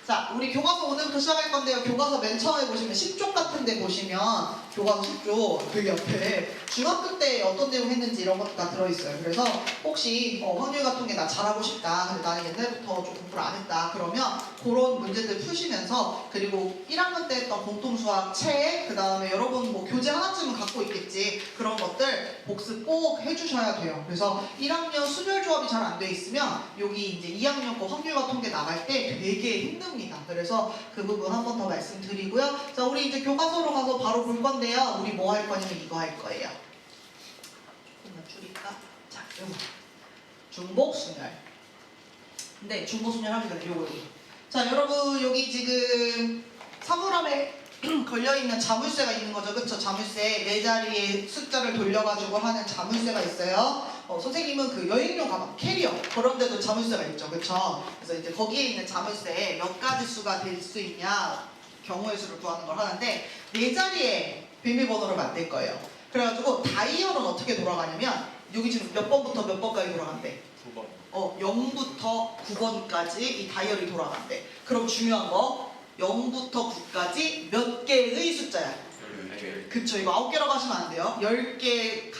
자, 우리 교과서 오늘부터 시작할 건데요. 교과서 맨 처음에 보시면 10쪽 같은 데 보시면 교과서 10쪽 그 옆에 중학교 때 어떤 내용 했는지 이런 것도 다 들어있어요. 그래서 혹시 확률 같은 게 나 잘하고 싶다. 근데 나는 옛날부터 좀 공부를 안 했다. 그러면 그런 문제들 푸시면서 그리고 1학년 때 했던 공통수학 책, 그 다음에 여러분 뭐 교재 하나쯤은 갖고 있겠지. 그런 것들 복습 꼭 해주셔야 돼요. 그래서 1학년 순열 조합이 잘 안 돼 있으면 여기 이제 2학년 거 확률과 통계 나갈 때 되게 힘듭니다. 그래서 그 부분 한 번 더 말씀드리고요. 자, 우리 이제 교과서로 가서 바로 볼 건데요. 우리 뭐 할 거냐면 이거 할 거예요. 조금만 줄일까? 자, 요거. 중복순열. 근데 중복순열 하기 전에 요거. 자, 여러분 여기 지금 사물함에 걸려있는 자물쇠가 있는 거죠. 그쵸? 자물쇠 네 자리의 숫자를 돌려가지고 하는 자물쇠가 있어요. 선생님은 그 여행용 가방, 캐리어 그런 데도 자물쇠가 있죠. 그쵸? 그래서 이제 거기에 있는 자물쇠에 몇 가지 수가 될 수 있냐 경우의 수를 구하는 걸 하는데 네 자리의 비밀번호를 만들 거예요. 그래가지고 다이얼은 어떻게 돌아가냐면 여기 지금 몇 번부터 몇 번까지 돌아간대? 9번. 0부터 9번까지 이 다이얼이 돌아간대. 그럼 중요한 거 0부터 9까지 몇 개의 숫자야? 10개. 그쵸, 이거 9개라고 하시면 안 돼요. 10개의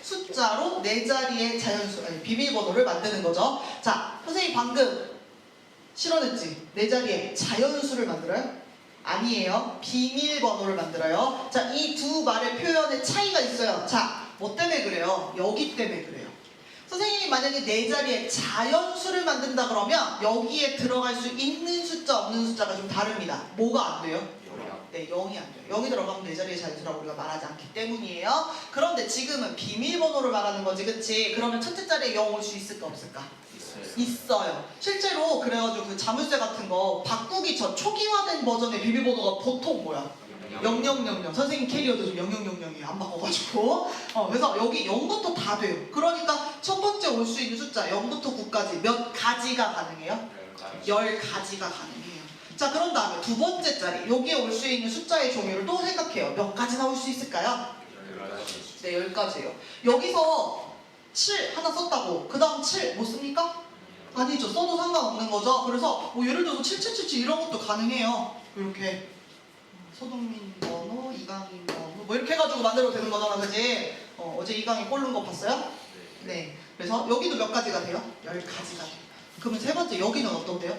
숫자로 네 자리의 자연수, 아니 비밀번호를 만드는 거죠. 자, 선생님 방금 실현했지? 네 자리의 자연수를 만들어요? 아니에요. 비밀번호를 만들어요. 자, 이 두 말의 표현에 차이가 있어요. 자, 뭐 때문에 그래요? 여기 때문에 그래요. 선생님이 만약에 네 자리에 자연수를 만든다 그러면 여기에 들어갈 수 있는 숫자 없는 숫자가 좀 다릅니다. 뭐가 안 돼요? 네, 0이 안 돼요. 0이 들어가면 네 자리의 자연수라고 우리가 말하지 않기 때문이에요. 그런데 지금은 비밀번호를 말하는 거지, 그치? 그러면 첫째 자리에 0 올 수 있을까 없을까? 있어요. 실제로 그래가지고 그 자물쇠 같은 거 바꾸기 전 초기화된 버전의 비밀번호가 보통 뭐야? 0000. 선생님 캐리어도 좀 0000이에요. 안 바꿔가지고. 그래서 여기 0부터 다 돼요. 그러니까 첫 번째 올 수 있는 숫자 0부터 9까지 몇 가지가 가능해요? 10가지가 가능해요. 자, 그런 다음에 두 번째 자리 여기에 올 수 있는 숫자의 종류를 또 생각해요. 몇 가지 나올 수 있을까요? 네, 10가지예요. 여기서 7 하나 썼다고 그 다음 7 못 씁니까? 아니죠. 써도 상관없는 거죠. 그래서 뭐 예를 들어서 7777 이런 것도 가능해요. 이렇게 소동민 번호, 이강인 번호 뭐 이렇게 해가지고 만들어도 되는 거잖아, 그지? 어제 이강인 꼴른 거 봤어요? 네. 그래서 여기도 몇 가지가 돼요? 10가지가 돼요. 그러면 세 번째 여기는 어떤데요?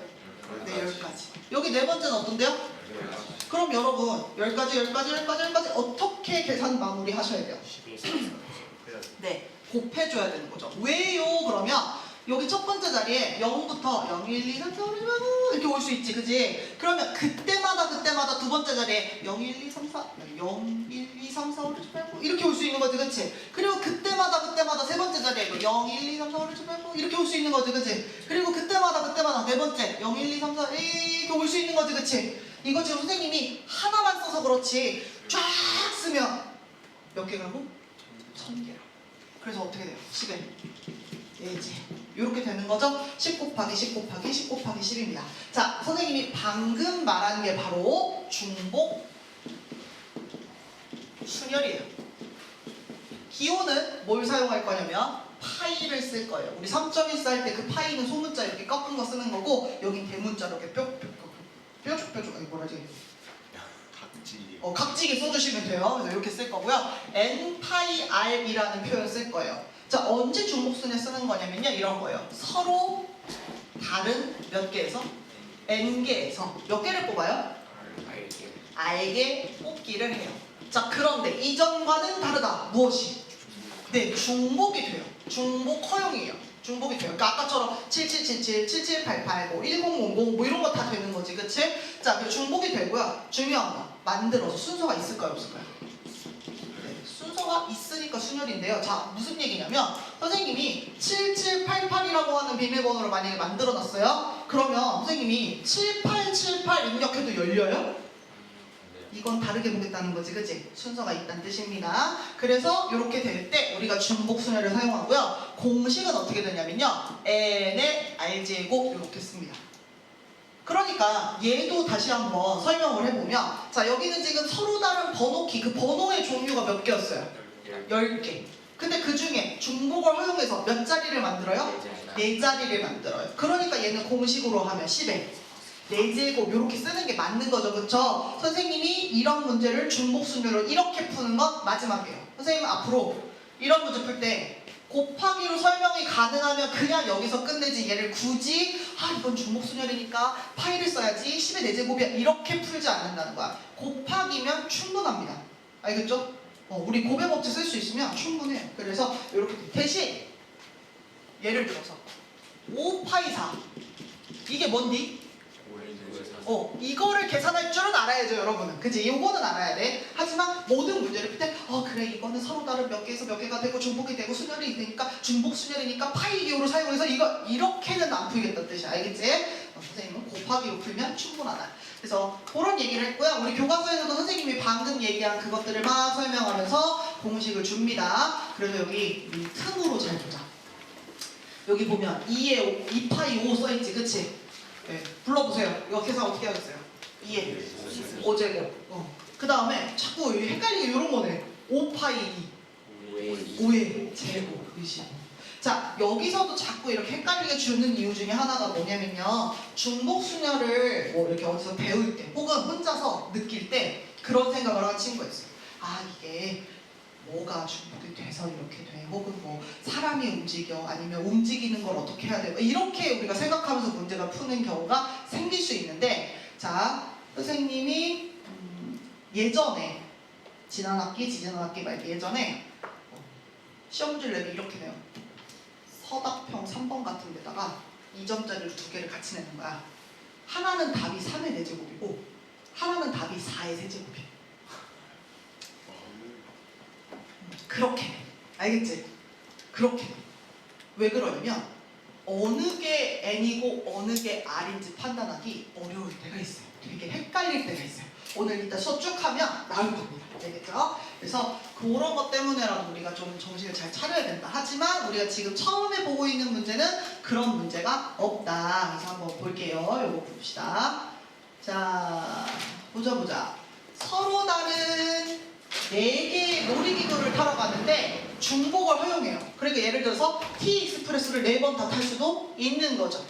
네, 10가지. 여기 네 번째는 어떤데요? 그럼 여러분 10가지 어떻게 계산 마무리 하셔야 돼요? 네, 곱해줘야 되는 거죠. 왜요? 그러면 여기 첫 번째 자리에 0부터 0, 1, 2, 3, 4, 5, 6, 7, 8, 9 이렇게 올 수 있지, 그지? 그러면 그때마다 두 번째 자리에 0, 1, 2, 3, 4, 0, 1, 2, 3, 4, 5, 6, 7, 8, 9 이렇게 올 수 있는 거지, 그치? 그리고 그때마다 세 번째 자리에 0, 1, 2, 3, 4, 5, 6, 7, 8, 9 이렇게 올 수 있는 거지, 그치? 그리고 그때마다 네 번째 0, 1, 2, 3, 4 이렇게 올 수 있는 거지, 그치? 이거 지금 선생님이 하나만 써서 그렇지 쫙 쓰면 몇 개라고? 1000개라고. 그래서 어떻게 돼요? 10에 예제 이렇게 되는 거죠. 10 곱하기 10 곱하기 10 곱하기 10입니다. 자, 선생님이 방금 말한 게 바로 중복 순열이에요. 기호는 뭘 사용할 거냐면 파이를 쓸 거예요. 우리 3.14 할 때 그 파이는 소문자 이렇게 꺾은 거 쓰는 거고 여긴 대문자로 이렇게 뾰족뾰족 아니 뭐라지? 각지게 써주시면 돼요. 그래서 이렇게 쓸 거고요. n파이 r이라는 표현 쓸 거예요. 자, 언제 중복순을 쓰는 거냐면요. 이런 거예요. 서로 다른 몇 개에서? n개에서 몇 개를 뽑아요? 알게 뽑기를 해요. 자, 그런데 이전과는 다르다. 무엇이? 네, 중복이 돼요. 중복 허용이에요. 중복이 돼요. 그러니까 아까처럼 7777, 7788, 뭐 1000, 뭐 이런 거 다 되는 거지, 그치? 자, 그 중복이 되고요. 중요한 거 만들어서 순서가 있을까요, 없을까요? 네, 순서가 있으니까 순열인데요. 자, 무슨 얘기냐면 선생님이 7788이라고 하는 비밀번호를 만약에 만들어놨어요. 그러면 선생님이 7878 입력해도 열려요? 이건 다르게 보겠다는 거지, 그치? 순서가 있다는 뜻입니다. 그래서 이렇게 될 때 우리가 중복순열을 사용하고요. 공식은 어떻게 되냐면요. n의 r제곱 이렇게 씁니다. 그러니까 얘도 다시 한번 설명을 해보면 자, 여기는 지금 서로 다른 번호키 그 번호의 종류가 몇 개였어요? 10개. 근데 그 중에 중복을 허용해서 몇 자리를 만들어요? 4자리를 만들어요. 그러니까 얘는 공식으로 하면 10에 4제곱 이렇게 쓰는 게 맞는 거죠. 그쵸? 선생님이 이런 문제를 중복순으로 이렇게 푸는 건 마지막이에요. 선생님은 앞으로 이런 문제 풀 때 곱하기로 설명이 가능하면 그냥 여기서 끝내지, 얘를 굳이 이건 중복순열이니까 파이를 써야지 10의 4제곱이야 이렇게 풀지 않는다는 거야. 곱하기면 충분합니다. 알겠죠? 우리 곱의 법칙 쓸 수 있으면 충분해요. 그래서 이렇게 대신 예를 들어서 5파이 4 이게 뭔디? 이거를 계산할 줄은 알아야죠, 여러분은. 그치? 요거는 알아야 돼. 하지만 모든 문제를 풀 때, 그래, 이거는 서로 다른 몇 개에서 몇 개가 되고 중복이 되고 순열이 되니까 중복 순열이니까 파이 기호를 사용해서 이거 이렇게는 안 풀겠다는 뜻이야. 알겠지? 선생님은 곱하기로 풀면 충분하다. 그래서 그런 얘기를 했고요. 우리 교과서에서도 선생님이 방금 얘기한 그것들을 막 설명하면서 공식을 줍니다. 그래서 여기 이 틈으로 잘 보자. 여기 보면 2에 2파이 5 써있지, 그치? 네, 불러보세요. 이거 계산 어떻게 하겠어요? 2에 5제곱. 그 다음에 자꾸 헷갈리게 이런 거네. 5파이 2. 5의 제곱. 의심. 자, 여기서도 자꾸 이렇게 헷갈리게 주는 이유 중에 하나가 뭐냐면요. 중복순열을 뭐 이렇게 어디서 배울 때 혹은 혼자서 느낄 때 그런 생각을 하는 친구가 있어요. 이게 뭐가 중복이 돼서 이렇게 돼, 혹은 뭐 사람이 움직여, 아니면 움직이는 걸 어떻게 해야 돼, 이렇게 우리가 생각하면서 문제가 푸는 경우가 생길 수 있는데, 자, 선생님이 예전에 지난 학기 말고 예전에 시험지를 내면 이렇게 돼요. 서답형 3번 같은 데다가 2점짜리를 2개를 같이 내는 거야. 하나는 답이 3의 4제곱이고 하나는 답이 4의 세제곱이야. 그렇게 돼. 알겠지? 그렇게 돼. 왜 그러냐면 어느 게 n이고 어느 게 r인지 판단하기 어려울 때가 있어요. 되게 헷갈릴 때가 있어요. 오늘 이따 수업 쭉 하면 나올 겁니다. 알겠죠? 그래서 그런 것 때문에라도 우리가 좀 정신을 잘 차려야 된다. 하지만 우리가 지금 처음에 보고 있는 문제는 그런 문제가 없다. 그래서 한번 볼게요. 요거 봅시다. 자, 보자. 서로 다른 4개의 놀이기구를 타러 가는데 중복을 허용해요. 그러니까 예를 들어서 T-익스프레스를 4번 다 탈 수도 있는 거죠.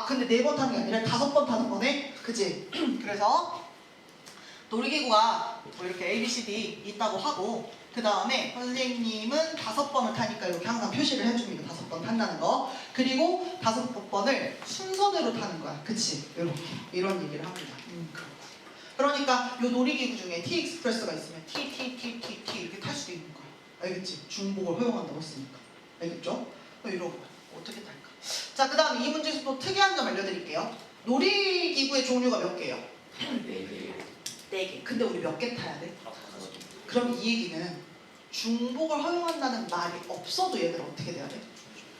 근데 4번 타는 게 아니라 5번 타는 거네? 그치? 그래서 놀이기구가 뭐 이렇게 A, B, C, D 있다고 하고, 그 다음에 선생님은 5번을 타니까 이렇게 항상 표시를 해줍니다. 5번 탄다는 거. 그리고 5번을 순서대로 타는 거야. 그치? 이런 얘기를 합니다. 그렇고. 그러니까 이 놀이기구 중에 T-익스프레스가 있으면 T 이렇게 탈 수도 있는 거야. 알겠지? 중복을 허용한다고 했으니까. 알겠죠? 이러고 어떻게 탈까? 자, 그 다음에 이 문제에서 또 특이한 점 알려드릴게요. 놀이기구의 종류가 몇 개예요? 4개. 근데 우리 몇 개 타야 돼? 그럼 이 얘기는 중복을 허용한다는 말이 없어도 얘들 어떻게 돼야 돼?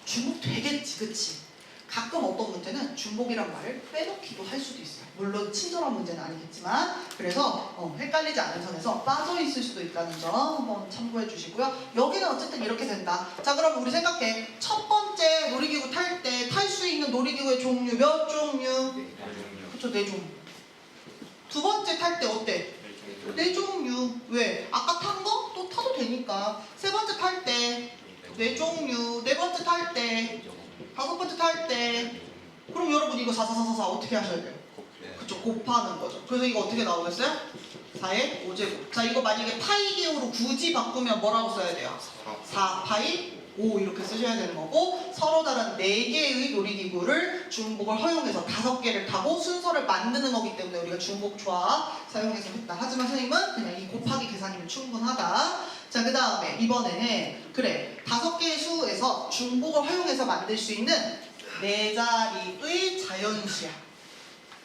중복 되겠지, 그치? 가끔 어떤 문제는 중복이란 말을 빼놓기도 할 수도 있어요. 물론 친절한 문제는 아니겠지만, 그래서 헷갈리지 않은 선에서 빠져 있을 수도 있다는 점 한번 참고해 주시고요. 여기는 어쨌든 이렇게 된다. 자, 그럼 우리 생각해. 첫 번째 놀이기구 탈 때 탈 수 있는 놀이기구의 종류 몇 종류? 그쵸, 4종류. 두 번째 탈 때 어때? 4종류. 왜? 아까 탄 거 또 타도 되니까. 세 번째 탈 때 4종류. 네 번째 탈 때 5번째 탈 때. 그럼 여러분 이거 4 어떻게 하셔야 돼요? 그쵸, 곱하는 거죠. 그래서 이거 어떻게 나오겠어요? 4의 5제곱. 자, 이거 만약에 파이 기호로 굳이 바꾸면 뭐라고 써야 돼요? 4파이 5 이렇게 쓰셔야 되는 거고, 서로 다른 4개의 놀이기구를 중복을 허용해서 5개를 타고 순서를 만드는 거기 때문에 우리가 중복 조합 사용해서 했다. 하지만 선생님은 그냥 이 곱하기 계산이면 충분하다. 자, 그 다음에 이번에는 그래, 5개의 수에서 중복을 허용해서 만들 수 있는 4자리의 자연수야.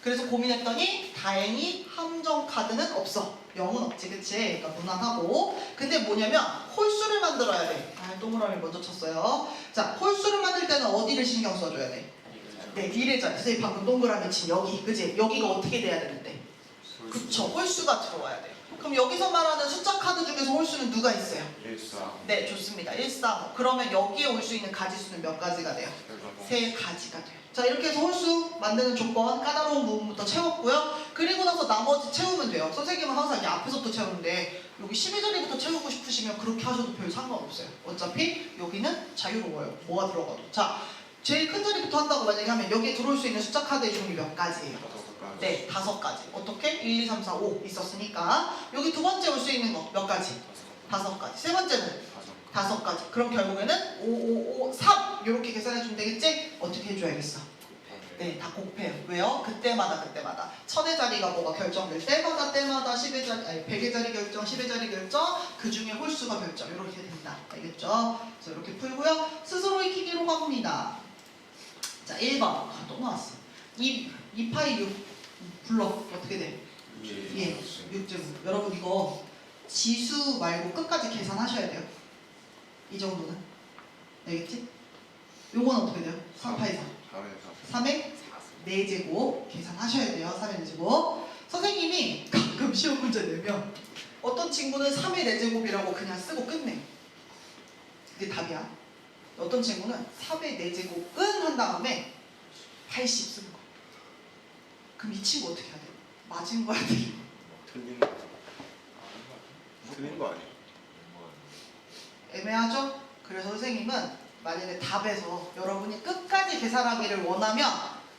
그래서 고민했더니 다행히 함정 카드는 없어. 0은 없지, 그치? 그러니까 무난하고. 근데 뭐냐면 홀수를 만들어야 돼. 동그라미 먼저 쳤어요. 자, 홀수를 만들 때는 어디를 신경 써줘야 돼? 네, 1의 자리. 선생님 방금 동그라미 친 여기, 그치? 여기가 어떻게 돼야 되는데? 그쵸, 홀수가 들어와야 돼요. 그럼 여기서 말하는 숫자 카드 중에서 홀수는 누가 있어요? 1,4. 네, 좋습니다. 1,4. 그러면 여기에 올 수 있는 가지수는 몇 가지가 돼요? 3가지가 돼요. 자, 이렇게 해서 홀수 만드는 조건 까다로운 부분부터 채웠고요. 그리고 나서 나머지 채우면 돼요. 선생님은 항상 이 앞에서부터 채우는데 여기 12자리부터 채우고 싶으시면 그렇게 하셔도 별 상관없어요. 어차피 여기는 자유로워요. 뭐가 들어가도. 자, 제일 큰 자리부터 한다고 만약에 하면 여기에 들어올 수 있는 숫자 카드의 종류 몇 가지예요? 네, 5가지. 어떻게? 1, 2, 3, 4, 5 있었으니까 여기 두 번째 올 수 있는 거 몇 가지? 5가지. 세 번째는 5가지. 그럼 결국에는 5, 5, 5, 3 이렇게 계산해주면 되겠지? 어떻게 해줘야겠어? 네, 다 곱해요. 왜요? 그때마다 1000의 자리가 뭐가 결정될 때마다 10의 자리, 아니 100의 자리 결정, 10의 자리 결정, 그 중에 홀수가 결정 이렇게 된다. 알겠죠? 그래서 이렇게 풀고요. 스스로 익히기로 갑니다. 자, 1번 또 나왔어. 2파이 6 불러. 어떻게 돼? 예, 6제곱. 여러분 이거 지수 말고 끝까지 계산하셔야 돼요. 이 정도는. 알겠지? 요건 어떻게 돼요? 3파이 4. 3의 4제곱 계산하셔야 돼요. 3의 4제곱. 선생님이 가끔 시험 문제 내면 어떤 친구는 3의 4제곱이라고 그냥 쓰고 끝내. 그게 답이야. 어떤 친구는 3의 4제곱은 한 다음에 80 쓰는 거야. 그럼 이 친구 어떻게 해야 돼? 맞은 거야? 틀린 거 아니에요? 애매하죠? 그래서 선생님은 만약에 답에서 여러분이 끝까지 계산하기를 원하면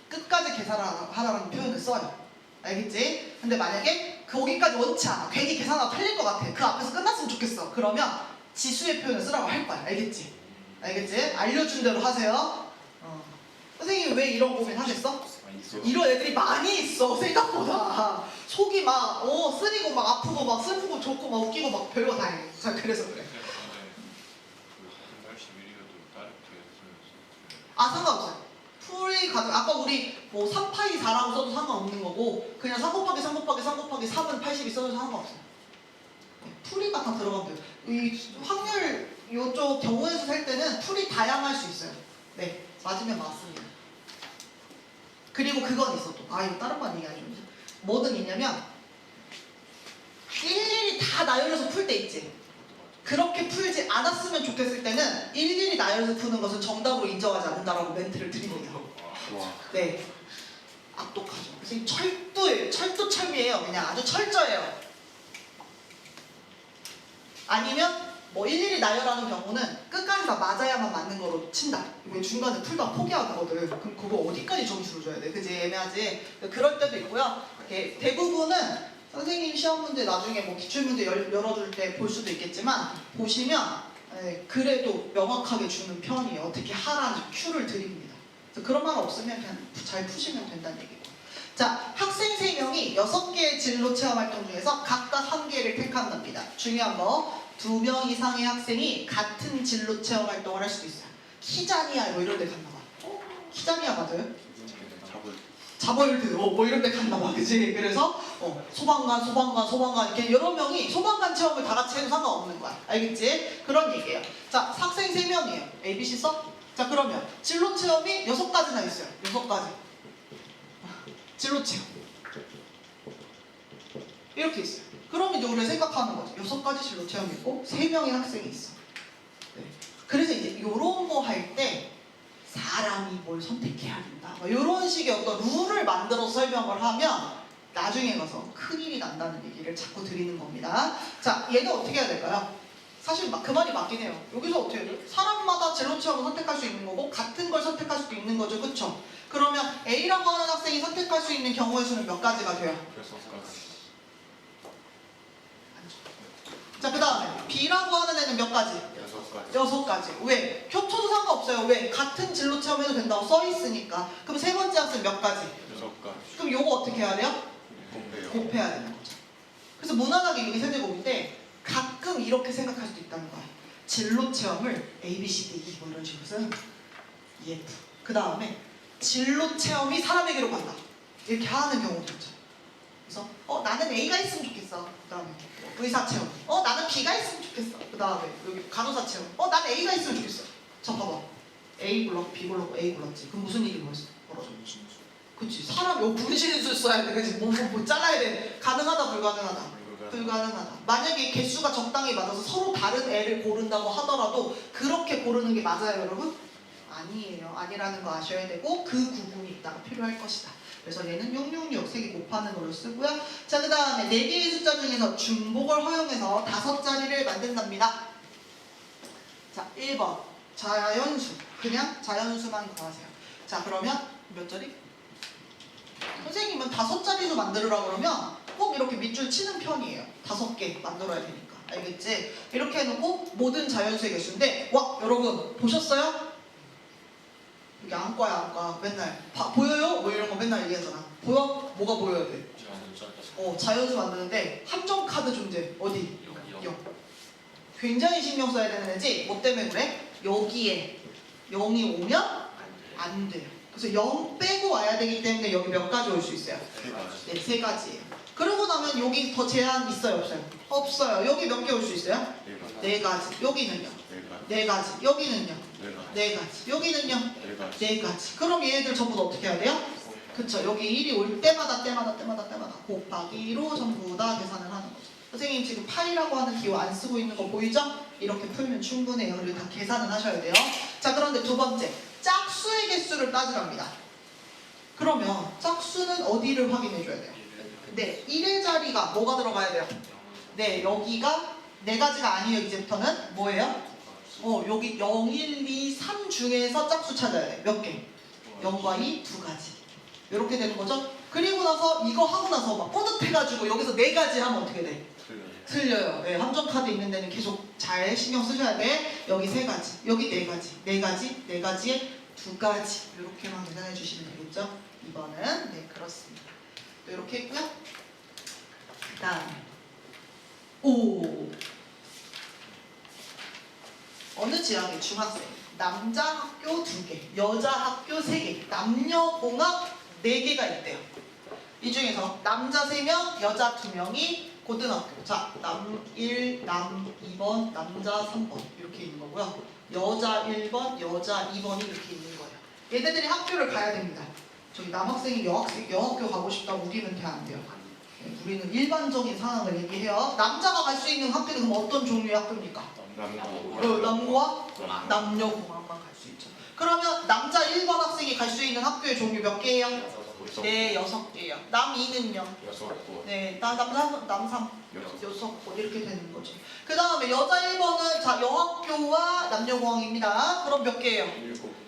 끝까지 계산하라는 표현을 써요. 알겠지? 근데 만약에 거기까지 원치 않아. 괜히 계산하다 틀릴 것 같아. 그 앞에서 끝났으면 좋겠어. 그러면 지수의 표현을 쓰라고 할 거야. 알겠지? 알겠지? 알려준 대로 하세요. 선생님이 왜 이런 고민 하셨어? 이런 애들이 많이 있어. 생각보다 속이 막 쓰리고 막 아프고 막 슬프고 좋고 막 웃기고 막 별거 다 해. 자, 그래서 그래. 아, 상관없어요. 풀이 가능. 아까 우리 뭐 3파이 4라고 써도 상관없는 거고 그냥 3 곱하기 3 곱하기 3 곱하기 3은 80이 써도 상관없어요. 풀이가 다 들어가면 돼요. 이 확률 요쪽 경우에서 살 때는 풀이 다양할 수 있어요. 네, 맞으면 맞습니다. 그리고 그건 있어 또. 이거 다른 반 얘기 아니죠. 뭐든 있냐면 일일이 다 나열해서 풀 때 있지. 그렇게 풀지 않았으면 좋겠을 때는 일일이 나열해서 푸는 것은 정답으로 인정하지 않는다라고 멘트를 드립니다. 네, 악독하죠. 그래서 철도예요. 철두철미예요. 그냥 아주 철저해요. 아니면 뭐 일일이 나열하는 경우는 끝까지 다 맞아야만 맞는 거로 친다. 왜 중간에 풀다 포기하거든. 그럼 그거 어디까지 점수를 줘야 돼? 그지? 애매하지? 그럴 때도 있고요. 이렇게 대부분은 선생님 시험 문제 나중에 뭐 기출문제 열어줄 때 볼 수도 있겠지만 보시면 그래도 명확하게 주는 편이에요. 어떻게 하라는 큐를 드립니다. 그래서 그런 말 없으면 그냥 잘 푸시면 된다는 얘기고. 자, 학생 3명이 6개의 진로 체험 활동 중에서 각각 1개를 택한답니다. 중요한 거, 2명 이상의 학생이 같은 진로 체험 활동을 할 수도 있어요. 키자니아 뭐 이런 데 갔나 봐. 키자니아 맞아요? 자벌드 뭐 이런 데 갔나 봐. 그치? 그래서 소방관 이렇게 여러 명이 소방관 체험을 다 같이 해도 상관없는 거야. 알겠지? 그런 얘기예요. 자, 학생 3명이에요. ABC 써? 자, 그러면 진로 체험이 6가지나 있어요. 6가지. 진로 체험 이렇게 있어요. 그럼 이제 우리가 생각하는 거죠. 6가지 진로 체험이 있고 3명의 학생이 있어. 네. 그래서 이제 이런 거 할 때 사람이 뭘 선택해야 된다. 이런 식의 어떤 룰을 만들어서 설명을 하면 나중에 가서 큰일이 난다는 얘기를 자꾸 드리는 겁니다. 자, 얘는 어떻게 해야 될까요? 사실 그 말이 맞긴 해요. 여기서 어떻게 해야 돼요? 사람마다 진로 체험을 선택할 수 있는 거고 같은 걸 선택할 수도 있는 거죠. 그쵸? 그러면 A라고 하는 학생이 선택할 수 있는 경우의 수는 몇 가지가 돼요? 자, 그 다음에 B라고 하는 애는 몇 가지? 6가지. 왜? 겹쳐도 상관없어요. 왜? 같은 진로 체험해도 된다고 써있으니까. 그럼 세 번째 학생 몇 가지? 6가지. 그럼 요거 어떻게 해야 돼요? 곱해야 되는 거죠. 그래서 무난하게 여기 세제곱인데 가끔 이렇게 생각할 수도 있다는 거예요. 진로 체험을 A, B, C, D, E 뭐 이런 식으로 쓰는 거예요. EF. 그 다음에 진로 체험이 사람에게로 간다. 이렇게 하는 경우도 있죠. 그래서 나는 A가 있으면 좋겠어. 그 다음에 의사 체험. 나는 B가 있으면 좋겠어. 그 다음에 여기 간호사 체험. 나는 A가 있으면 좋겠어. 자, 봐봐. A 골랐고 B 골랐고 A 골랐지. 그럼 무슨 일이 벌어져? 그치. 사람 분신술 써야 돼. 그치. 뭐 잘라야 돼. 가능하다 불가능하다. 불가능하다. 만약에 개수가 적당히 맞아서 서로 다른 애를 고른다고 하더라도 그렇게 고르는 게 맞아요, 여러분? 아니에요. 아니라는 거 아셔야 되고 그 구분이 있다가 필요할 것이다. 그래서 얘는 666 3개 곱하는 걸로 쓰고요. 자, 그 다음에 4개의 숫자 중에서 중복을 허용해서 5자리를 만든답니다. 자, 1번 자연수. 그냥 자연수만 구하세요. 자, 그러면 몇 자리? 선생님은 5자리로 만들으라고 그러면 꼭 이렇게 밑줄 치는 편이에요. 5개 만들어야 되니까. 알겠지? 이렇게 해놓고 모든 자연수의 개수인데 와 여러분 보셨어요? 여기 안과야 안과 맨날 보여요? 뭐 이런 거 맨날 얘기하잖아. 보여? 뭐가 보여야 돼? 자연수 만드는데 함정 카드 존재 어디? 0. 굉장히 신경 써야 되는 애지. 뭐 때문에 그래? 여기에 0이 오면 안 돼요. 그래서 0 빼고 와야 되기 때문에 여기 몇 가지 올 수 있어요? 네, 3가지예요. 그러고 나면 여기 더 제한 있어요? 없어요? 없어요. 여기 몇 개 올 수 있어요? 4가지. 여기는요? 4가지. 여기는요? 4가지. 여기는요? 4가지. 그럼 얘네들 전부 다 어떻게 해야 돼요? 그쵸. 여기 1이 올 때마다 곱하기로 전부 다 계산을 하는 거죠. 선생님 지금 8이라고 하는 기호 안 쓰고 있는 거 보이죠? 이렇게 풀면 충분해요. 그리고 다 계산은 하셔야 돼요. 자, 그런데 두 번째. 짝수의 개수를 따지랍니다. 그러면 짝수는 어디를 확인해 줘야 돼요? 네, 1의 자리가 뭐가 들어가야 돼요? 네, 여기가 4가지가 아니에요. 이제부터는 뭐예요? 여기 0, 1, 2, 3 중에서 짝수 찾아야 돼. 몇 개? 0과 2, 2가지. 이렇게 되는 거죠. 그리고 나서 이거 하고 나서 막 뿌듯해가지고 여기서 4가지 하면 어떻게 돼? 틀려요. 네, 함정 카드 있는 데는 계속 잘 신경 쓰셔야 돼. 여기 3가지, 여기 4가지, 4가지, 4가지에 2가지 이렇게만 계산해 주시면 되겠죠. 2번은 네 그렇습니다. 또 이렇게 했고요. 그다음에 어느 지역의 중학생 남자 학교 2개, 여자 학교 3개, 남녀공학 4개가 있대요. 이 중에서 남자 3명, 여자 2명이 고등학교. 자, 남 1, 남 2번, 남자 3번 이렇게 있는 거고요. 여자 1번, 여자 2번이 이렇게 있는 거예요. 얘네들이 학교를 가야 됩니다. 저기 남학생이 여학교 가고 싶다고 우기면 돼, 안 돼요? 네, 우리는 일반적인 상황을 얘기해요. 남자가 갈 수 있는 학교는 그럼 어떤 종류의 학교입니까? 남고와 남녀공학만 갈 수 있죠. 그러면 남자 1번 학생이 갈 수 있는 학교의 종류 몇 개예요? 네, 6개예요. 남 2는요? 네, 남 3, 6곳 이렇게 되는 거죠. 그 다음에 여자 1번은 자 여학교와 남녀공학입니다. 그럼 몇 개예요?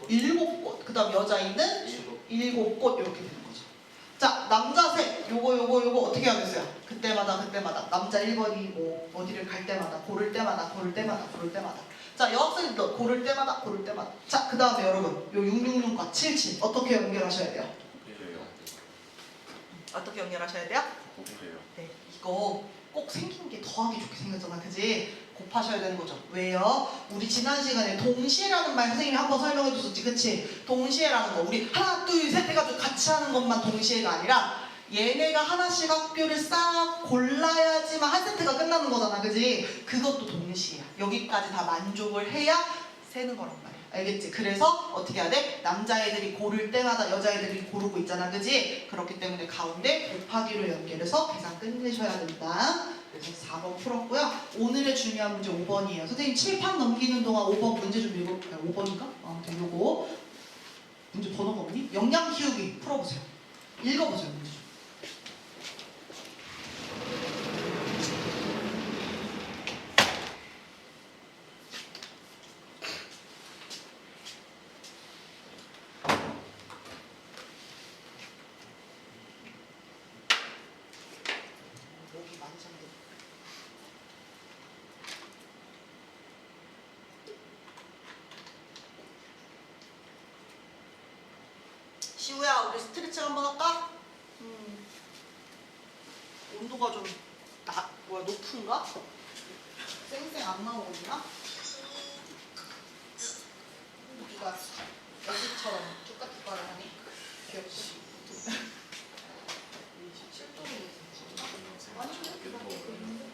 7곳. 그 다음 여자 2는 7곳 이렇게 되는 거죠. 자, 남자 셋 요거 어떻게 하겠어요? 그때마다 남자 1번이 뭐 어디를 갈 때마다 고를 때마다 자, 여학생도 고를 때마다 자, 그 다음에 여러분 요 666과 77 어떻게 연결하셔야 돼요? 어떻게 연결하셔야 돼요? 네, 이거 꼭 생긴 게 더하기 좋게 생겼잖아, 그지? 곱하셔야 되는 거죠. 왜요? 우리 지난 시간에 동시에라는 말 선생님이 한번 설명해 줬었지, 그치? 동시에라는 거 우리 하나 둘 셋 해가지고 같이 하는 것만 동시에가 아니라 얘네가 하나씩 학교를 싹 골라야지만 한 세트가 끝나는 거잖아, 그지? 그것도 동시에야. 여기까지 다 만족을 해야 세는 거란 말이야. 알겠지? 그래서 어떻게 해야 돼? 남자애들이 고를 때마다 여자애들이 고르고 있잖아, 그지? 그렇기 때문에 가운데 곱하기로 연결해서 계산 끝내셔야 된다. 그래서 4번 풀었고요. 오늘의 중요한 문제 5번이에요. 선생님 칠판 넘기는 동안 5번 문제 좀 읽어볼까요? 5번인가? 아무튼 요거 문제 번호가 없니? 영양 키우기 풀어보세요. 읽어보세요, 문제 좀. 시우야, 우리 스트레칭 한번 할까? 온도가 좀 높은가? 쌩쌩 안 나오거든요? 우리가 애기처럼 쭈까쭈까를 하니 귀엽지? 27도로 완전 이렇게 있는데?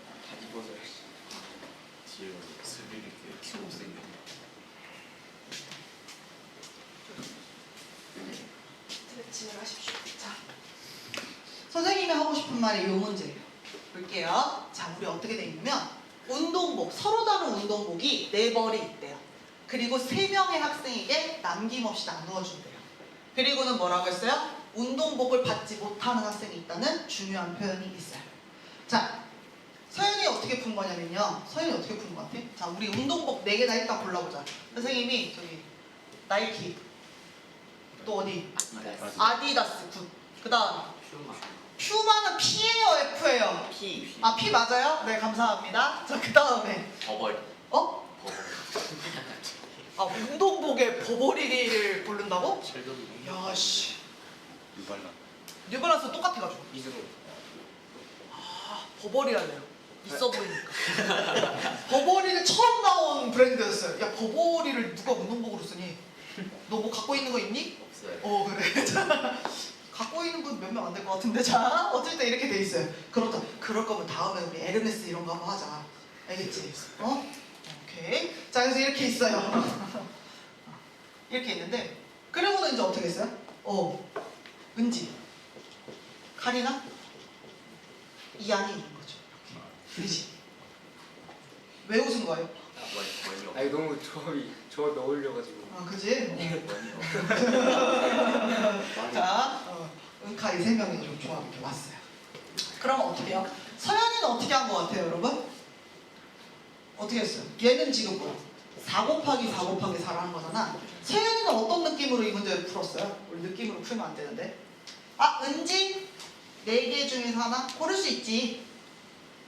스트레칭을 하십시오. 자, 선생님이 하고 싶은 말이 이 문제예요. 볼게요. 자, 우리 어떻게 돼 있냐면 운동복, 서로 다른 운동복이 4벌이 있대요. 그리고 3명의 학생에게 남김없이 나누어준대요. 그리고는 뭐라고 했어요? 운동복을 받지 못하는 학생이 있다는 중요한 표현이 있어요. 자, 서연이 어떻게 푼 거냐면요. 서연이 어떻게 푼 거 같아? 자, 우리 운동복 4개나 일단 골라보자. 선생님이 저기 나이키 또 어디? 아디다스 굿. 그 다음 퓨마. 퓨마는 P예요 F예요? 피. 아 P 맞아요? 네 감사합니다. 자 그 다음에 버벌. 어? 버벌. 아 운동복에 버버리를 고른다고? 철도비. 야씨 유발라. 뉴발란스 똑같아가지고 이승우. 아 버버리 할래요. 있어 보이니까. 버버리는 처음 나온 브랜드였어요. 야 버버리를 누가 운동복으로 쓰니? 너 뭐 갖고 있는 거 있니? 없어요. 어 그래. 자, 갖고 있는 분 몇 명 안 될 것 같은데 자 어쨌든 이렇게 돼 있어요. 그렇다. 그럴 거면 다음에 우리 에르메스 이런 거 한번 하자. 알겠지? 어? 오케이. 자 그래서 이렇게 있어요. 이렇게 있는데 그리고는 이제 어떻게 했어요? 은지, 카리나, 이안이 있는 거죠. 그지? 왜 웃은 거예요? 원요. 아니 너무 저 넣으려가지고. 아 그지? 원요. 자, 은카이 세 명이 좀 조합이 이렇게 왔어요. 그러면 어떻게 해요? 서연이는 어떻게 한 것 같아요, 여러분? 어떻게 했어요? 얘는 지금 뭐야? 4 곱하기 4 곱하기 4를 한 거잖아. 서연이는 어떤 느낌으로 이 문제를 풀었어요? 우리 느낌으로 풀면 안 되는데. 아, 은지? 4개 중에서 하나? 고를 수 있지.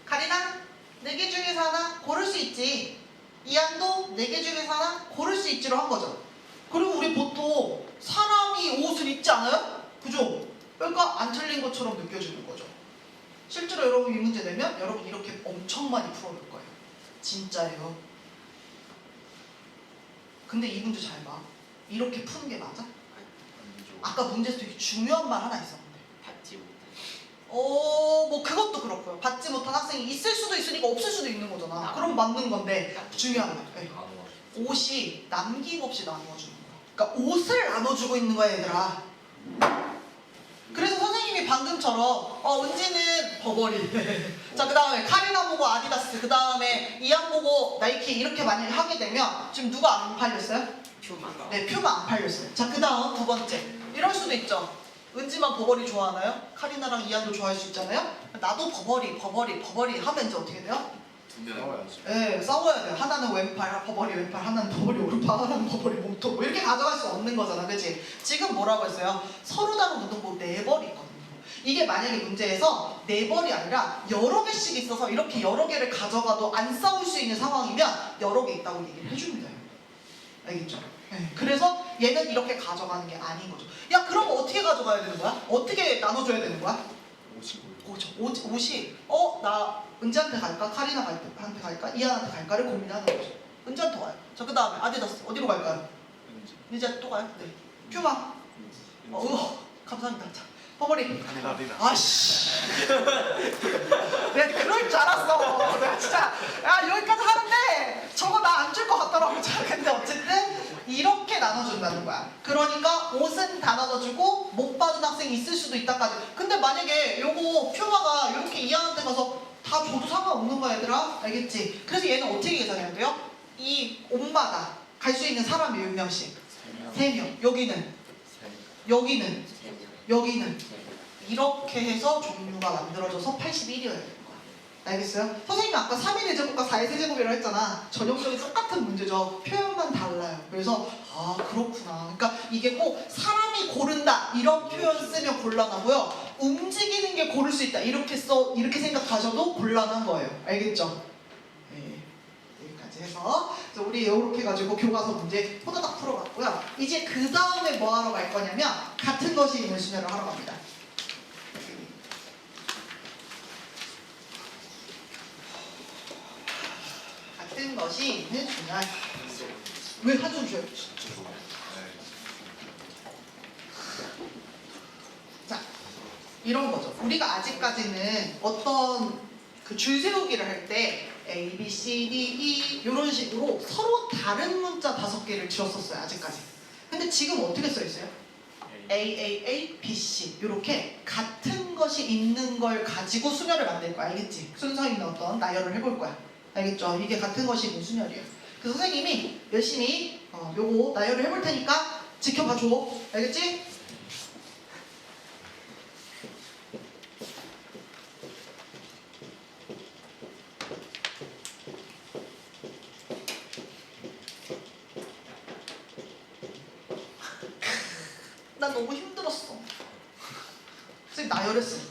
카리나? 4개 중에서 하나? 고를 수 있지. 이안도 4개 중에서 하나? 고를 수 있지로 한 거죠. 그리고 우리 보통 사람이 옷을 입지 않아요? 그죠? 그러니까 안 틀린 것처럼 느껴지는 거죠. 실제로 여러분 이 문제 내면 여러분 이렇게 엄청 많이 풀어볼 거예요. 진짜예요. 근데 이 문제 잘 봐. 이렇게 푸는 게 맞아? 아까 문제에서 되게 중요한 말 하나 있었는데. 받지 못해. 뭐 그것도 그렇고요. 받지 못한 학생이 있을 수도 있으니까 없을 수도 있는 거잖아. 그럼 맞는 건데 중요한 말. 네. 옷이 남김없이 나누어주는 거야. 그러니까 옷을 나눠주고 있는 거야 얘들아. 그래서 선생님이 방금처럼 은지는 버버리 자 그 다음에 카리나 보고 아디다스 그 다음에 이안 보고 나이키 이렇게 만약에 하게 되면 지금 누가 안 팔렸어요? 퓨마. 네 퓨마 안 팔렸어요. 자 그 다음 두 번째 이럴 수도 있죠. 은지만 버버리 좋아하나요? 카리나랑 이안도 좋아할 수 있잖아요. 나도 버버리 하면 이제 어떻게 돼요? 두 명. 나와야지. 네, 싸워야 돼요. 하나는 왼팔, 버버리 왼팔, 하나는 버버리 오른팔, 하나는 버버리 몸통. 뭐 이렇게 가져갈 수 없는 거잖아, 그치? 지금 뭐라고 했어요? 서로 다른 운동복 4벌이 있거든요. 이게 만약에 문제에서 4벌이 아니라 여러 개씩 있어서 이렇게 여러 개를 가져가도 안 싸울 수 있는 상황이면 여러 개 있다고 얘기를 해줍니다. 알겠죠? 네. 그래서 얘는 이렇게 가져가는 게 아닌 거죠. 야, 그럼 어떻게 가져가야 되는 거야? 어떻게 나눠줘야 되는 거야? 옷이 나 은지한테 갈까? 카리나한테 갈까? 이안한테 갈까를 고민하는 거죠. 은지한테 와요. 자, 그 다음에 아디다스 어디로 갈까요? 은지한테 또 가요? 네. 퓨마. 감사합니다. 자, 버버리. 카리나. 아씨. 내가 그럴 줄 알았어. 내가 진짜 여기까지 하는데 저거 나 안 줄 것 같더라고. 자, 근데 어쨌든 이렇게 나눠준다는 거야. 그러니까 옷은 다 나눠주고 못 받은 학생이 있을 수도 있다까지. 근데 만약에 요거 퓨마가 이렇게 이안한테 가서 다 줘도 상관없는 거야 얘들아. 알겠지? 그래서 얘는 어떻게 계산해야 돼요? 이 옷마다 갈 수 있는 사람이 몇 명씩? 3명. 여기는 이렇게 해서 종류가 만들어져서 81이어야 되는 거야. 알겠어요? 선생님이 아까 3의 제곱과 4의 세제곱이라고 했잖아. 전형적인 똑같은 문제죠. 표현만 달라요. 그래서 그렇구나. 그러니까 이게 꼭 사람이 고른다 이런 표현 쓰면 곤란하고요. 움직이는 게 고를 수 있다 이렇게 생각하셔도 곤란한 거예요. 알겠죠? 네. 여기까지 해서 우리 이렇게 해가지고 교과서 문제 호다닥 풀어봤고요. 이제 그 다음에 뭐 하러 갈 거냐면 같은 것이 있는 순열을 하러 갑니다. 같은 것이 있는 순열. 왜 한숨 쉬어요? 자, 이런 거죠. 우리가 아직까지는 어떤 그 줄 세우기를 할 때 A, B, C, D, E 이런 식으로 서로 다른 문자 5개를 지었었어요. 아직까지. 근데 지금 어떻게 써 있어요? A, B, C 이렇게 같은 것이 있는 걸 가지고 순열을 만들 거야. 알겠지? 순서 있는 어떤 나열을 해볼 거야. 알겠죠? 이게 같은 것이 있는 순열이에요. 그래서 선생님이 열심히 요거 나열을 해볼 테니까 지켜봐 줘. 알겠지? 난 너무 힘들었어. 나열했어요.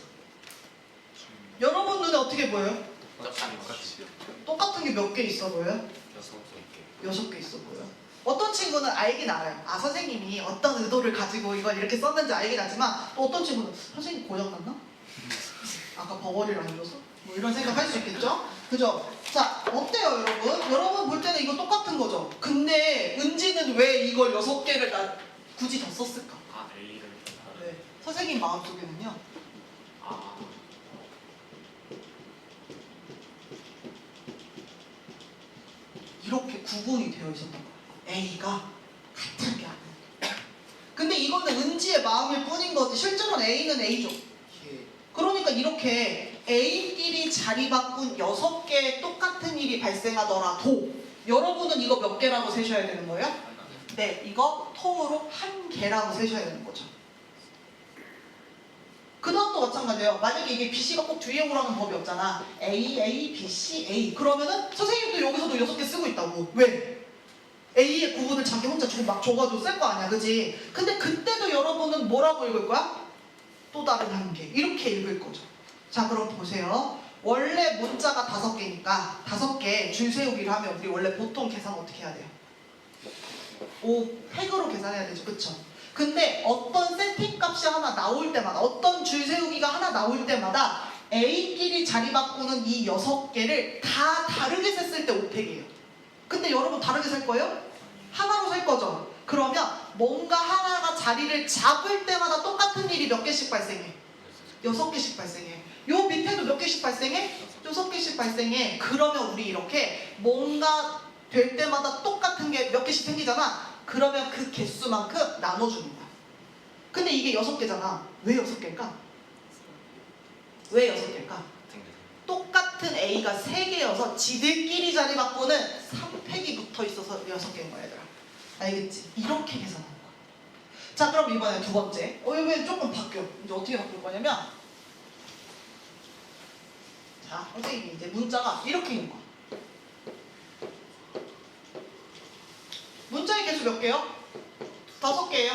여러분 눈에 어떻게 보여요? 똑같이요. 똑같은 게 몇 개 있어 보여요? 6개 있어 보여요. 어떤 친구는 알긴 알아요. 아, 선생님이 어떤 의도를 가지고 이걸 이렇게 썼는지 알긴 하지만 또 어떤 친구는 선생님 고장났나? 아까 버버리를 안 줘서? 뭐 이런 생각 할 수 있겠죠? 그죠? 자, 어때요 여러분? 여러분 볼 때는 이거 똑같은 거죠? 근데 은지는 왜 이걸 6개를 다 굳이 더 썼을까? 아 A를 네. 선생님 마음속에는요. 아 이렇게 구분이 되어 있었던 거예요. A가 같은 게 아니에요. 근데 이거는 은지의 마음일 뿐인 거지 실제로는 A는 A죠. 그러니까 이렇게 A끼리 자리 바꾼 6개의 똑같은 일이 발생하더라도 여러분은 이거 몇 개라고 세셔야 되는 거예요? 네, 이거 통으로 1개라고 세셔야 되는 거죠. 그 다음도 마찬가지예요. 만약에 이게 BC가 꼭 뒤에 오라는 법이 없잖아. A, A, B, C, A. 그러면은 선생님도 여기서도 6개 쓰고 있다고. 왜? A의 구분을 자기 혼자 막 줘가지고 쓸 거 아니야, 그지? 근데 그때도 여러분은 뭐라고 읽을 거야? 또 다른 1개. 이렇게 읽을 거죠. 자, 그럼 보세요. 원래 문자가 5개니까 5개 줄 세우기를 하면 우리 원래 보통 계산 어떻게 해야 돼요? 획으로 계산해야 되죠, 그쵸? 근데 어떤 세팅 값이 하나 나올 때마다 어떤 줄 세우기가 하나 나올 때마다 A끼리 자리 바꾸는 이 6개를 다 다르게 셌을 때 5팩이에요. 근데 여러분 다르게 셀 거예요? 하나로 셀 거죠? 그러면 뭔가 하나가 자리를 잡을 때마다 똑같은 일이 몇 개씩 발생해? 6개씩 발생해. 요 밑에도 몇 개씩 발생해? 6개씩 발생해. 그러면 우리 이렇게 뭔가 될 때마다 똑같은 게 몇 개씩 생기잖아. 그러면 그 개수만큼 나눠주는 거야. 근데 이게 6개잖아. 왜 6개일까? 왜 6개일까? 똑같은 A가 3개여서 지들끼리 자리 바꾸는 3팩이 붙어 있어서 6개인 거야, 얘들아. 알겠지? 이렇게 계산하는 거야. 자, 그럼 이번에 두 번째. 왜 조금 바뀌어? 이제 어떻게 바꿀 거냐면, 자, 선생님이 이제 문자가 이렇게 있는 거야. 문자의 개수 몇 개요? 5개예요.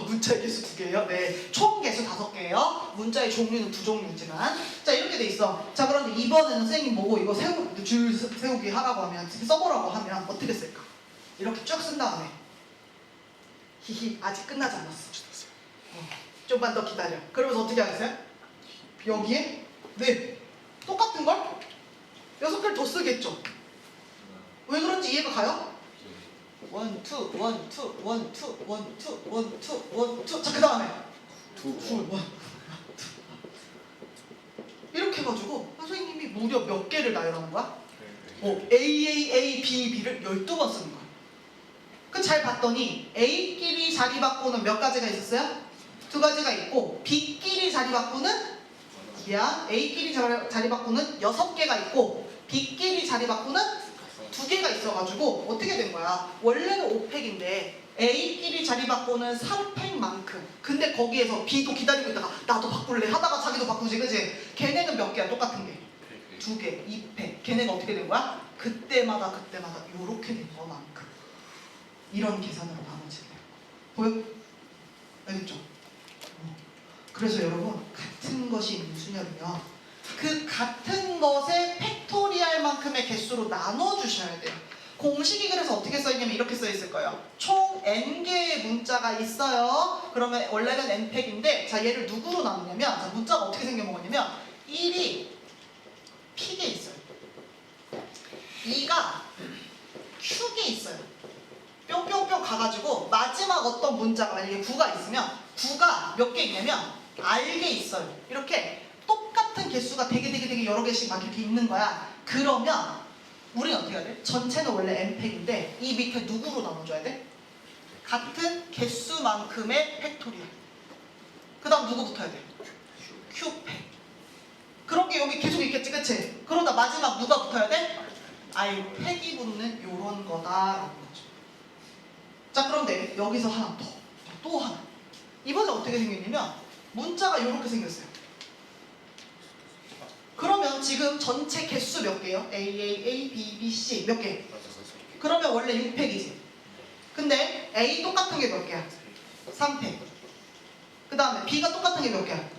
문자의 개수 2개예요? 네. 총 개수 5개예요. 문자의 종류는 2종류지만. 자, 이렇게 돼 있어. 자, 그런데 이번에는 선생님 보고 이거 줄 세우기 하라고 하면, 써보라고 하면 어떻게 쓸까? 이렇게 쭉 쓴 다음에. 히히, 아직 끝나지 않았어. 좀만 더 기다려. 그러면서 어떻게 하겠어요? 여기에? 네. 똑같은 걸? 6개를 더 쓰겠죠? 왜 그런지 이해가 가요? 1, 2, 1, 2, 1, 2, 1, 2, 1, 2, 1, 2. 자, 그 다음에 2, 1. 이렇게 해가지고 선생님이 무려 몇 개를 나열하는 거야? A, B, B를 12번 쓰는 거야. 그 잘 봤더니 A끼리 자리 바꾸는 몇 가지가 있었어요? 2가지가 있고 B끼리 자리 바꾸는 A끼리 자리 바꾸는 6개가 있고 B끼리 자리 바꾸는 2개가 있어가지고 어떻게 된 거야? 원래는 5팩인데 A끼리 자리 바꾸는 3팩만큼. 근데 거기에서 B도 기다리고 있다가 나도 바꿀래 하다가 자기도 바꾸지, 그치? 걔네는 몇 개야? 똑같은 게 2개, 2팩. 걔네가 어떻게 된 거야? 그때마다 요렇게 된 거만큼. 이런 계산으로 나눠지게 돼요. 보여? 알겠죠? 그래서 여러분, 같은 것이 있는 순열은요, 그 같은 것의 팩토리알만큼의 개수로 나눠주셔야 돼요. 공식이 그래서 어떻게 써있냐면 이렇게 써있을 거예요. 총 n개의 문자가 있어요. 그러면 원래는 n팩인데, 자, 얘를 누구로 나누냐면, 자, 문자가 어떻게 생겨먹었냐면 1이 P게 있어요. 2가 Q게 있어요. 뿅뿅뿅 가가지고 마지막 어떤 문자가 만약에 9가 있으면 9가 몇 개 있냐면 R게 있어요. 이렇게 똑같은 개수가 되게 여러 개씩 막 이렇게 있는 거야. 그러면 우리는 어떻게 해야 돼? 전체는 원래 n팩인데 이 밑에 누구로 나눠줘야 돼? 같은 개수만큼의 팩토리얼. 그 다음 누구 붙어야 돼? Q팩. 그런 게 여기 계속 있겠지, 그치? 그러다 마지막 누가 붙어야 돼? R팩이 붙는 요런 거다라는 거죠. 자, 그런데 여기서 하나 더. 또 하나. 이번에 어떻게 생겼냐면 문자가 이렇게 생겼어요. 그러면 지금 전체 개수 몇 개요? A, B, B, C 몇 개? 그러면 원래 6팩이지. 근데 A 똑같은 게 몇 개야? 3팩. 그 다음에 B가 똑같은 게 몇 개야?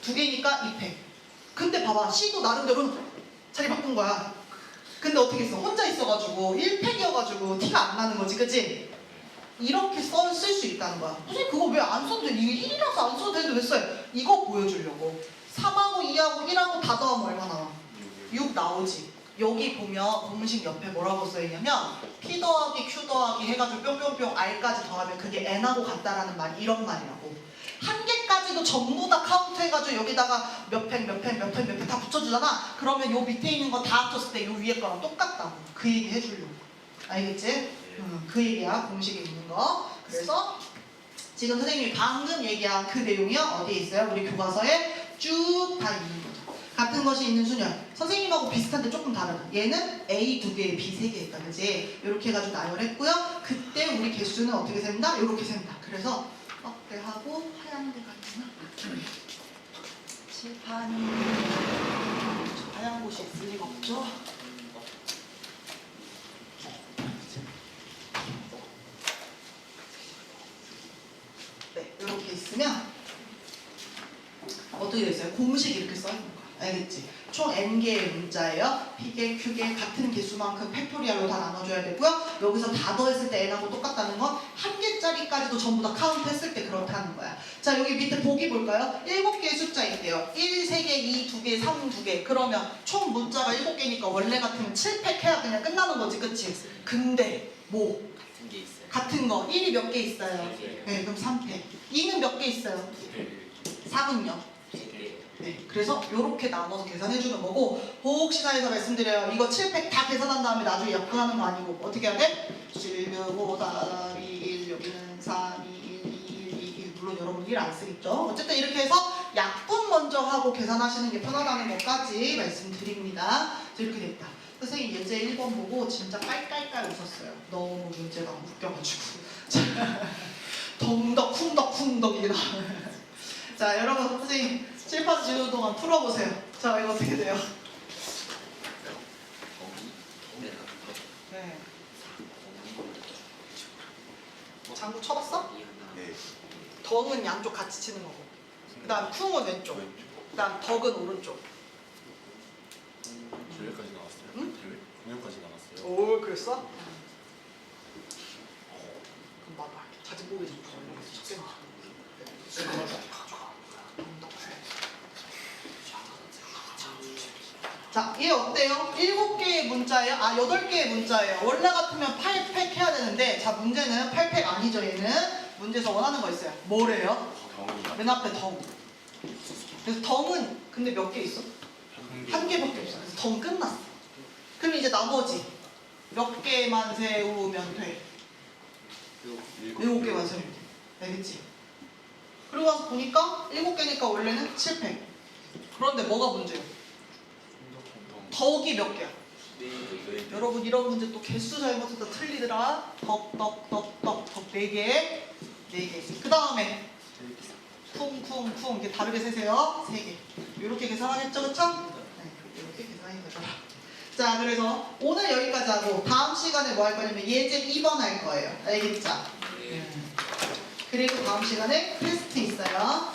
2개니까 2팩. 근데 봐봐, C도 나름대로 자리 바꾼 거야. 근데 어떻게 했어? 혼자 있어가지고 1팩이어가지고 티가 안 나는 거지, 그치? 이렇게 쓸 수 있다는 거야. 선생님 그거 왜 안 써도 돼? 이거 1이라서 안 써도 되는데 왜 써요? 이거 보여주려고. 3하고 2하고 1하고 다 더하면 얼마 나와? 6 나오지. 여기 보면 공식 옆에 뭐라고 써있냐면 P 더하기 Q 더하기 해가지고 뿅뿅뿅 R까지 더하면 그게 N하고 같다라는 말이 이런 말이라고. 한 개까지도 전부 다 카운트 해가지고 여기다가 몇 팩 다 붙여주잖아. 그러면 요 밑에 있는 거 다 합쳤을 때 요 위에 거랑 똑같다고. 그 얘기 해주려고. 알겠지? 그 얘기야, 공식에 있는 거. 그래서 지금 선생님이 방금 얘기한 그 내용이 어디에 있어요? 우리 교과서에 쭉 다 있는 거죠. 같은 것이 있는 순열. 선생님하고 비슷한데 조금 다르다. 얘는 A 2개, B 3개 있다. 그지? 이렇게 해가지고 나열했고요. 그때 우리 개수는 어떻게 셉니다? 이렇게 셉니다. 그래서 빡대하고 하얀 데가 있나? 칠판이 하얀 곳이 있을 리가 없죠? 네, 이렇게 있으면 어떻게 됐어요? 공식 이렇게 써있는 거야. 알겠지? 총 N개의 문자예요. P개, Q개 같은 개수만큼 팩토리얼로 다 나눠줘야 되고요. 여기서 다 더했을 때 N하고 똑같다는 건 한 개짜리까지도 전부 다 카운트 했을 때 그렇다는 거야. 자, 여기 밑에 보기 볼까요? 7개의 숫자 있대요. 1, 3개, 2, 2개, 3, 2개. 그러면 총 문자가 7개니까 원래 같으면 7팩 해야 그냥 끝나는 거지, 그치? 근데 뭐? 같은 게 있어요. 같은 거 1이 몇 개 있어요? 네, 그럼 3팩. 2는 몇 개 있어요? 4분요. 네, 그래서 이렇게 나눠서 계산해주는 거고, 혹시나 해서 말씀드려요. 이거 7팩 다 계산한 다음에 나중에 약분하는 거 아니고 어떻게 해야 돼? 7, 5, 4, 2, 1, 여기는 3, 2, 1, 2, 1, 2, 1. 물론 여러분 1 안 쓰겠죠? 어쨌든 이렇게 해서 약분 먼저 하고 계산하시는 게 편하다는 것까지 말씀드립니다. 이렇게 됐다. 선생님 예제 1번 보고 진짜 깔깔깔 웃었어요. 너무 문제가 웃겨가지고. 덩덕쿵덕쿵덕이다. 자, 여러분 선생님 칠판 지우는 동안 풀어보세요. 자, 이거 어떻게 돼요? 네. 장구 쳐봤어? 네. 덩은 양쪽 같이 치는 거고, 그 다음 쿵은 왼쪽, 그 다음 덕은 오른쪽. 교회까지 나왔어요? 응? 공연까지 나왔어요? 오, 그랬어? 그럼 봐봐. 자주 보기 좀 자, 얘 어때요? 7개의 문자예요? 아, 8개의 문자예요. 원래 같으면 8팩 해야 되는데, 자, 문제는 8팩 아니죠, 얘는. 문제에서 원하는 거 있어요. 뭐래요? 맨 앞에 덩. 그래서 덩은 근데 몇 개 있어? 한 개밖에 없어. 그래서 덩 끝났어. 그럼 이제 나머지 몇 개만 세우면 돼? 7개만 세우면 돼. 알겠지? 그리고 와서 보니까 7개니까 원래는 7팩. 그런데 뭐가 문제예요? 덕이 몇 개야? 여러분 이런 문제 또 개수 잘못해서 틀리더라. 덕 4개. 4개. 그 다음에 쿵 이렇게 다르게 세세요. 3개. 이렇게 계산하겠죠, 그쵸? 네, 이렇게 계산이 되더라. 자, 그래서 오늘 여기까지 하고 다음 시간에 뭐 할 거냐면 예제 2번 할 거예요. 알겠죠? 그리고 다음 시간에 테스트 있어요.